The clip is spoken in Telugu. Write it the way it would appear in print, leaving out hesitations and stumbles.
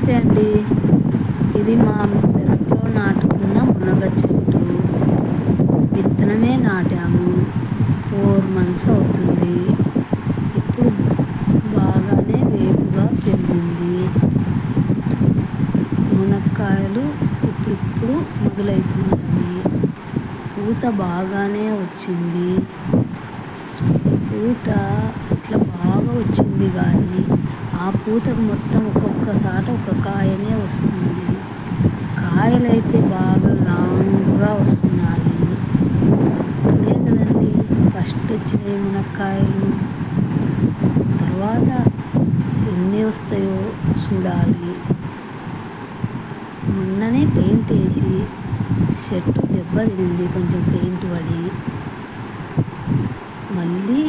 నమస్తే అండి. ఇది మా పెరట్లో నాటుకున్న మునగ చెట్టు. విత్తనమే నాటాము. 4 months అవుతుంది. ఇప్పుడు బాగానే వేపుగా పెరిగింది. మునక్కాయలు ఇప్పుడు మొదలవుతున్నవి. పూత బాగానే వచ్చింది. పూత ఇట్లా బాగా వచ్చింది, కానీ ఆ పూతకు మొత్తం ఒక్కొక్కసారి ఒక కాయనే వస్తుంది. కాయలైతే బాగా లాంగ్గా వస్తున్నాయి. ఇప్పుడే కదండి ఫస్ట్ వచ్చినాయి మునక్కాయలు. తర్వాత ఎన్ని వస్తాయో చూడాలి. మొన్ననే పెయింట్ వేసి చెట్టు దెబ్బ తినింది, కొంచెం పెయింట్ పడి. మళ్ళీ